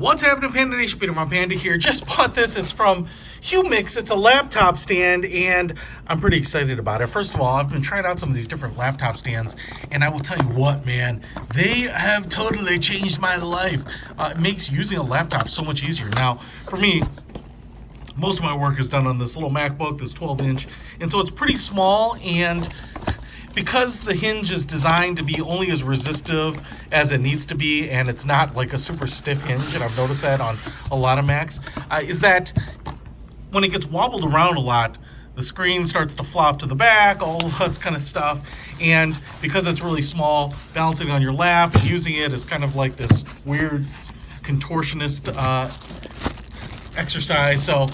What's happening, Panda Nation? Peter von Panda here. Just bought this. It's from Humixx. It's a laptop stand, and I'm pretty excited about it. First of all, I've been trying out some of these different laptop stands, and I will tell you what, man, they have totally changed my life. It makes using a laptop so much easier. Now, for me, most of my work is done on this little MacBook, this 12-inch, and so it's pretty small, and because the hinge is designed to be only as resistive as it needs to be, and it's not like a super stiff hinge, and I've noticed that on a lot of Macs, is that when it gets wobbled around a lot, the screen starts to flop to the back, all that kind of stuff, and because it's really small, balancing it on your lap, using it is kind of like this weird contortionist exercise. So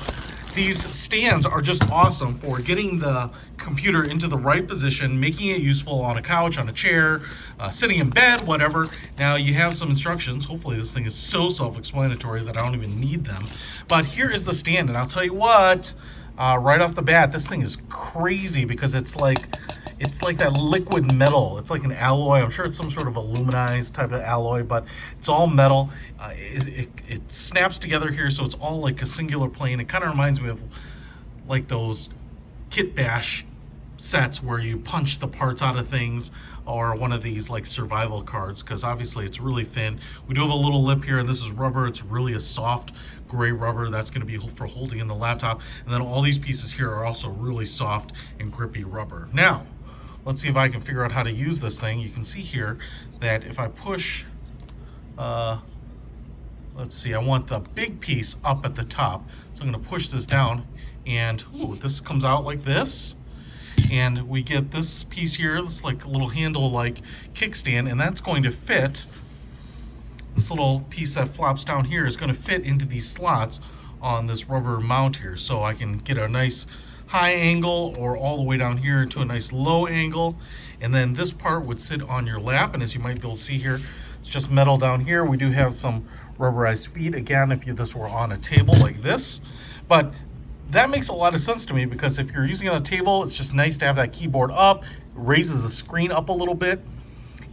these stands are just awesome for getting the computer into the right position, making it useful on a couch, on a chair, sitting in bed, whatever. Now you have some instructions. Hopefully this thing is so self-explanatory that I don't even need them. But here is the stand, and I'll tell you what, right off the bat, this thing is crazy because it's like that liquid metal. It's like an alloy. I'm sure it's some sort of aluminized type of alloy, but it's all metal. It snaps together here, so it's all like a singular plane. It kind of reminds me of like those kit bash sets where you punch the parts out of things, or one of these like survival cards, because obviously it's really thin. We do have a little lip here, and this is rubber. It's really a soft gray rubber that's going to be for holding in the laptop. And then all these pieces here are also really soft and grippy rubber. Now, let's see if I can figure out how to use this thing. You can see here that if I push, let's see, I want the big piece up at the top. So I'm going to push this down, and ooh, this comes out like this. And we get this piece here, this like a little handle like kickstand, and that's going to fit. This little piece that flops down here is going to fit into these slots on this rubber mount here. So I can get a nice high angle, or all the way down here to a nice low angle. And then this part would sit on your lap, and as you might be able to see here, it's just metal down here. We do have some rubberized feet, again, if this were on a table like this. But that makes a lot of sense to me, because if you're using it on a table, it's just nice to have that keyboard up. It raises the screen up a little bit.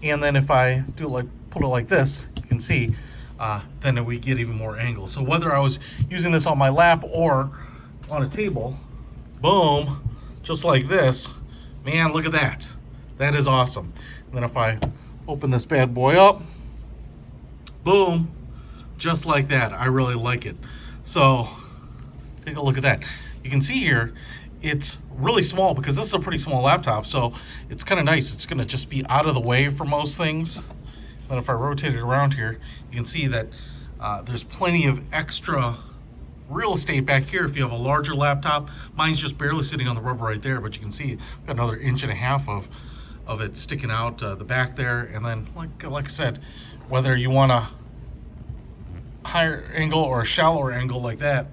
And then if I do like put it like this, you can see, then we get even more angle. So whether I was using this on my lap or on a table, boom, just like this, man, look at that. That is awesome. And then if I open this bad boy up, boom, just like that. I really like it. So take a look at that. You can see here, it's really small because this is a pretty small laptop, so it's kind of nice. It's going to just be out of the way for most things. But if I rotate it around here, you can see that there's plenty of extra real estate back here if you have a larger laptop. Mine's just barely sitting on the rubber right there, but you can see I've got another 1.5 inches of it sticking out the back there. And then like I said, whether you want a higher angle or a shallower angle like that,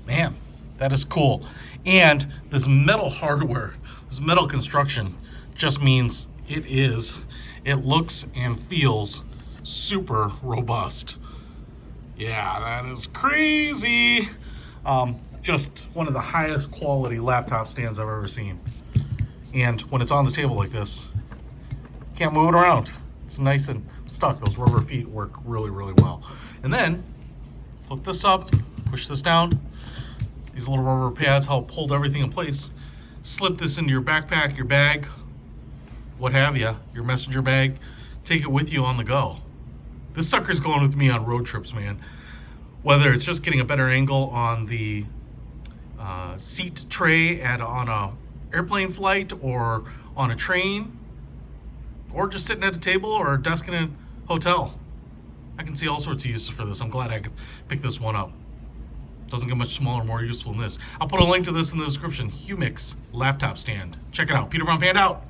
man, that is cool. And this metal hardware, this metal construction, just means it looks and feels super robust. Yeah, that is crazy. Just one of the highest quality laptop stands I've ever seen. And when it's on the table like this, you can't move it around. It's nice and stuck. Those rubber feet work really, really well. And then flip this up, push this down. These little rubber pads help hold everything in place. Slip this into your backpack, your bag, what have you, your messenger bag. Take it with you on the go. This sucker's going with me on road trips, man. Whether it's just getting a better angle on the seat tray on a airplane flight, or on a train, or just sitting at a table or a desk in a hotel. I can see all sorts of uses for this. I'm glad I could pick this one up. Doesn't get much smaller, more useful than this. I'll put a link to this in the description. Humixx laptop stand. Check it out. Peter von Panda out.